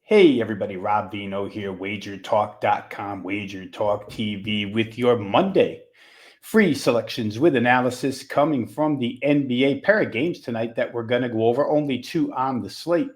Hey everybody, Rob Veno here, WagerTalk.com, WagerTalk TV with your Monday free selections with analysis coming from the NBA. Pair of games tonight that we're going to go over. Only two on the slate.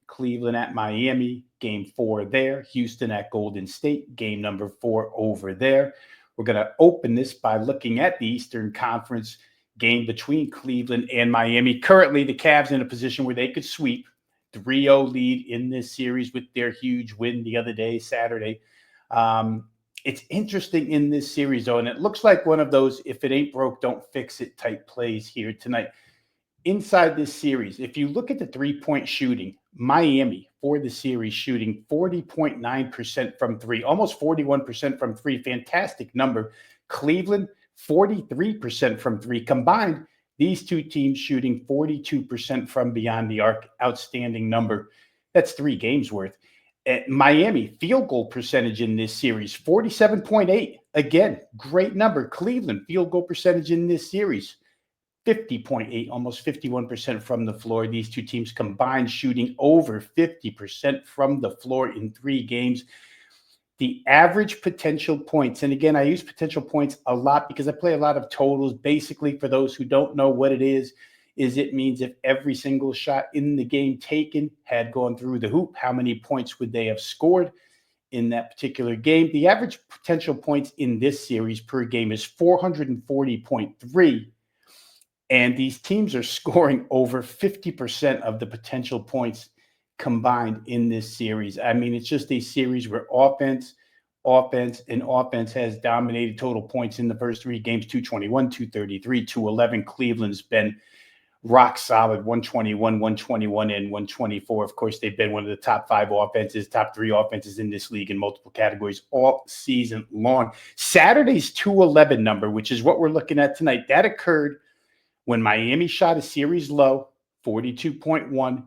Cleveland at Miami, game 4 there. Houston at Golden State, game number 4 over there. We're going to open this by looking at the Eastern Conference game between Cleveland and Miami. Currently, the Cavs in a position where they could sweep. 3-0 lead in this series with their huge win the other day, Saturday. It's interesting in this series, though, and it looks like one of those if it ain't broke, don't fix it type plays here tonight. Inside this series, if you look at the three-point shooting, Miami for the series shooting 40.9% from three, almost 41% from three. Fantastic number. Cleveland, 43% from three. Combined, these two teams shooting 42% from beyond the arc. Outstanding number. That's 3 games worth. At Miami, field goal percentage in this series, 47.8. Again, great number. Cleveland, field goal percentage in this series, 50.8, almost 51% from the floor. These two teams combined shooting over 50% from the floor in 3 games. The average potential points, and again, I use potential points a lot because I play a lot of totals. Basically, for those who don't know what it is it means if every single shot in the game taken had gone through the hoop, how many points would they have scored in that particular game? The average potential points in this series per game is 440.3. And these teams are scoring over 50% of the potential points combined in this series. I mean, it's just a series where offense has dominated. Total points in the first 3 games, 221, 233, 211. Cleveland's been rock solid, 121, 121, and 124. Of course, they've been one of the top 5 offenses, top 3 offenses in this league in multiple categories all season long. Saturday's 211 number, which is what we're looking at tonight, that occurred when Miami shot a series low, 42.1%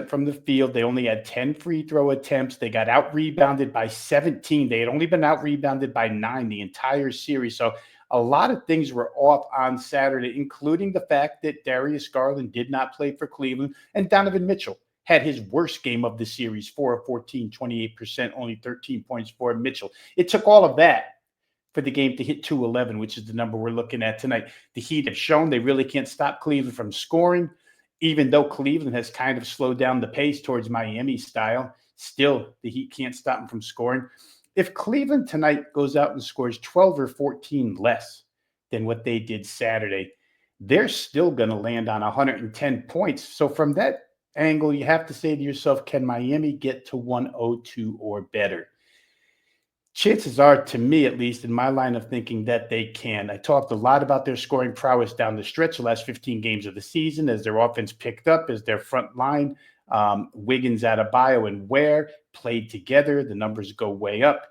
from the field. They only had 10 free throw attempts. They got out-rebounded by 17. They had only been out-rebounded by 9 the entire series. So a lot of things were off on Saturday, including the fact that Darius Garland did not play for Cleveland, and Donovan Mitchell had his worst game of the series, 4 of 14, 28%, only 13 points for Mitchell. It took all of that for the game to hit 211, which is the number we're looking at tonight. The Heat have shown they really can't stop Cleveland from scoring, even though Cleveland has kind of slowed down the pace towards Miami style. Still, the Heat can't stop them from scoring. If Cleveland tonight goes out and scores 12 or 14 less than what they did Saturday, they're still going to land on 110 points. So from that angle, you have to say to yourself, can Miami get to 102 or better? Chances are, to me at least, in my line of thinking, that they can. I talked a lot about their scoring prowess down the stretch, the last 15 games of the season, as their offense picked up, as their front line, Wiggins, Adebayo, and Ware played together. The numbers go way up.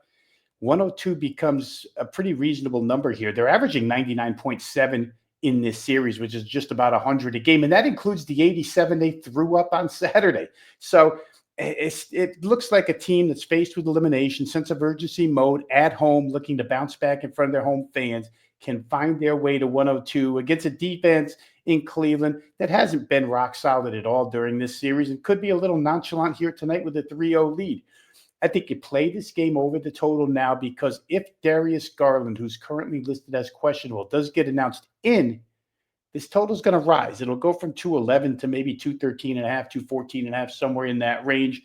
102 becomes a pretty reasonable number here. They're averaging 99.7 in this series, which is just about 100 a game, and that includes the 87 they threw up on Saturday. So it looks like a team that's faced with elimination, sense of urgency mode, at home, looking to bounce back in front of their home fans, can find their way to 102 against a defense in Cleveland that hasn't been rock solid at all during this series and could be a little nonchalant here tonight with a 3-0 lead. I think you play this game over the total now, because if Darius Garland, who's currently listed as questionable, does get announced in, this total is going to rise. It'll go from 211 to maybe 213 and a half, 214 and a half, somewhere in that range.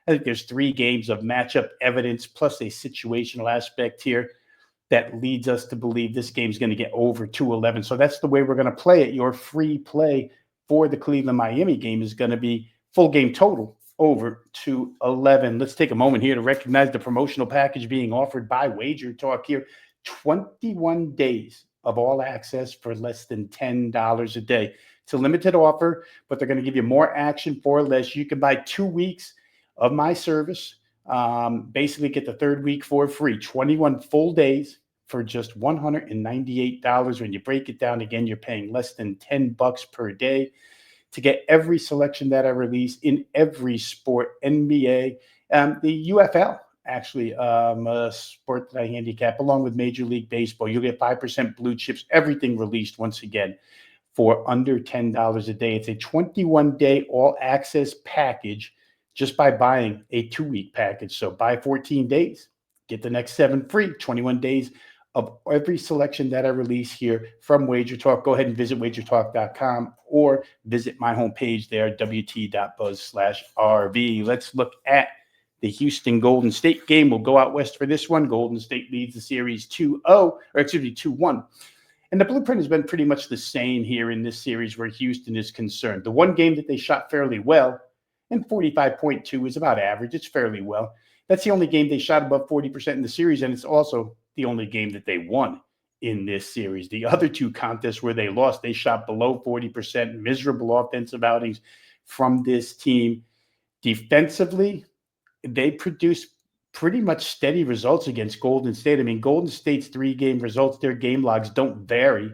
I think there's 3 games of matchup evidence plus a situational aspect here that leads us to believe this game's going to get over 211. So that's the way we're going to play it. Your free play for the Cleveland-Miami game is going to be full game total over 211. Let's take a moment here to recognize the promotional package being offered by WagerTalk here. 21 days of all access for less than $10 a day. It's a limited offer, but they're going to give you more action for less. You can buy 2 weeks of my service, basically get the 3rd week for free, 21 full days for just $198. When you break it down again, you're paying less than $10 per day to get every selection that I release in every sport, NBA, the UFL, actually, a sport that I handicap, along with Major League Baseball. You'll get 5% blue chips, everything released once again for under $10 a day. It's a 21-day all-access package, just by buying a 2-week package. So buy 14 days, get the next 7 free, 21 days of every selection that I release here from WagerTalk. Go ahead and visit wagertalk.com or visit my homepage there, wt.buzz/RV. Let's look at the Houston Golden State game. We'll go out west for this one. Golden State leads the series 2-1. And the blueprint has been pretty much the same here in this series where Houston is concerned. The one game that they shot fairly well, and 45.2 is about average. It's fairly well. That's the only game they shot above 40% in the series, and it's also the only game that they won in this series. The other two contests where they lost, they shot below 40%, miserable offensive outings from this team. Defensively, they produced pretty much steady results against Golden State. I mean, Golden State's 3-game results, their game logs don't vary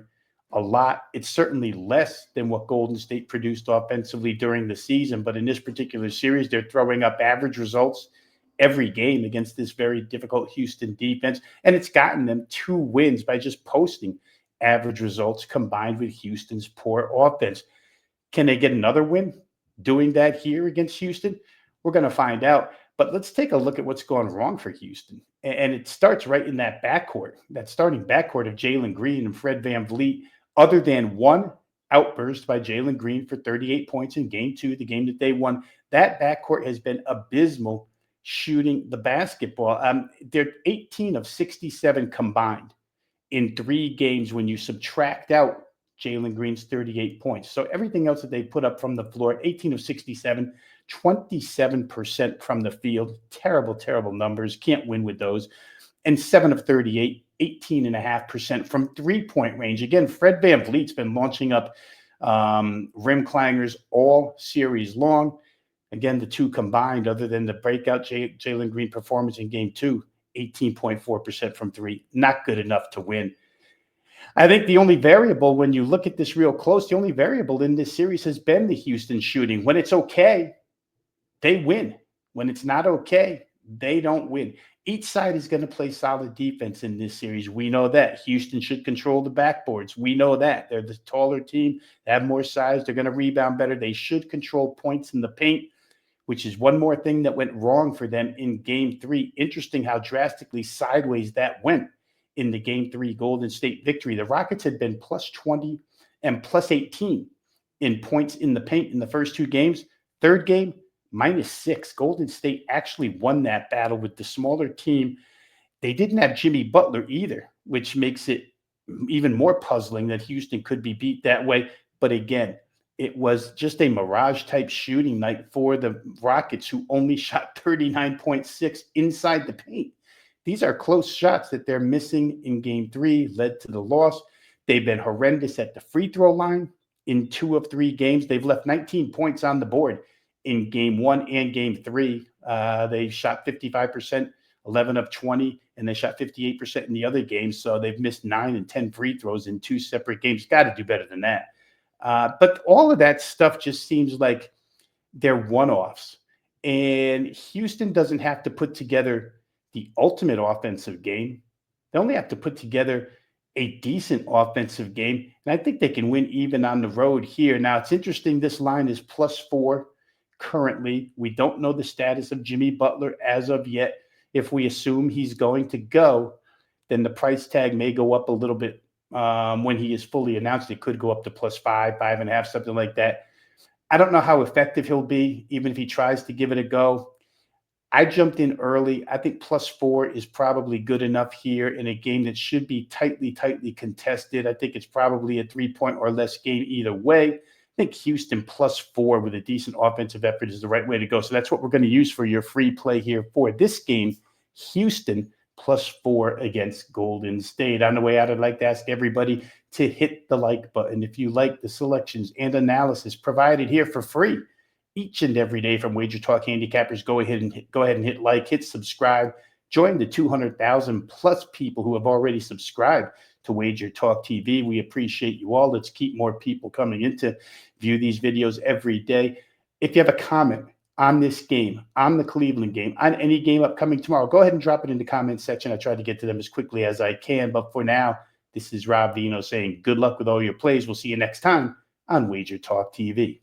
a lot. It's certainly less than what Golden State produced offensively during the season. But in this particular series, they're throwing up average results every game against this very difficult Houston defense. And it's gotten them 2 wins by just posting average results combined with Houston's poor offense. Can they get another win doing that here against Houston? We're going to find out. But let's take a look at what's gone wrong for Houston. And it starts right in that backcourt, that starting backcourt of Jalen Green and Fred VanVleet. Other than one outburst by Jalen Green for 38 points in game 2, the game that they won, that backcourt has been abysmal shooting the basketball. They're 18 of 67 combined in 3 games when you subtract out Jalen Green's 38 points. So everything else that they put up from the floor, 18 of 67, 27% from the field. Terrible, terrible numbers. Can't win with those. And 7 of 38, 18.5% from 3-point range. Again, Fred VanVleet's been launching up rim clangers all series long. Again, the 2 combined, other than the breakout Jalen Green performance in game 2, 18.4% from 3. Not good enough to win. I think the only variable, when you look at this real close, the only variable in this series has been the Houston shooting. When it's okay, they win. When it's not okay, they don't win. Each side is going to play solid defense in this series. We know that. Houston should control the backboards. We know that. They're the taller team. They have more size. They're going to rebound better. They should control points in the paint, which is one more thing that went wrong for them in game 3. Interesting how drastically sideways that went in the game 3 Golden State victory. The Rockets had been plus 20 and plus 18 in points in the paint in the first 2 games. Third game, -6. Golden State actually won that battle with the smaller team. They didn't have Jimmy Butler either, which makes it even more puzzling that Houston could be beat that way. But again, it was just a mirage-type shooting night for the Rockets, who only shot 39.6 inside the paint. These are close shots that they're missing in game 3, led to the loss. They've been horrendous at the free throw line in 2 of 3 games. They've left 19 points on the board in game 1 and game 3. They shot 55%, 11 of 20, and they shot 58% in the other games. So they've missed 9 and 10 free throws in 2 separate games. Got to do better than that. But all of that stuff just seems like they're one-offs. And Houston doesn't have to put together the ultimate offensive game. They only have to put together a decent offensive game. And I think they can win even on the road here. Now, it's interesting. This line is +4 currently. We don't know the status of Jimmy Butler as of yet. If we assume he's going to go, then the price tag may go up a little bit. When he is fully announced, it could go up to +5, 5.5, something like that. I don't know how effective he'll be, even if he tries to give it a go. I jumped in early. I think +4 is probably good enough here in a game that should be tightly contested. I think it's probably a 3-point or less game either way. I think Houston +4 with a decent offensive effort is the right way to go. So that's what we're going to use for your free play here for this game. Houston +4 against Golden State. On the way out, I'd like to ask everybody to hit the like button if you like the selections and analysis provided here for free each and every day from WagerTalk handicappers. Go ahead and hit like, hit subscribe. Join the 200,000 plus people who have already subscribed to WagerTalk TV. We appreciate you all. Let's keep more people coming in to view these videos every day. If you have a comment on this game, on the Cleveland game, on any game upcoming tomorrow, go ahead and drop it in the comment section. I try to get to them as quickly as I can. But for now, this is Rob Veno saying good luck with all your plays. We'll see you next time on WagerTalk TV.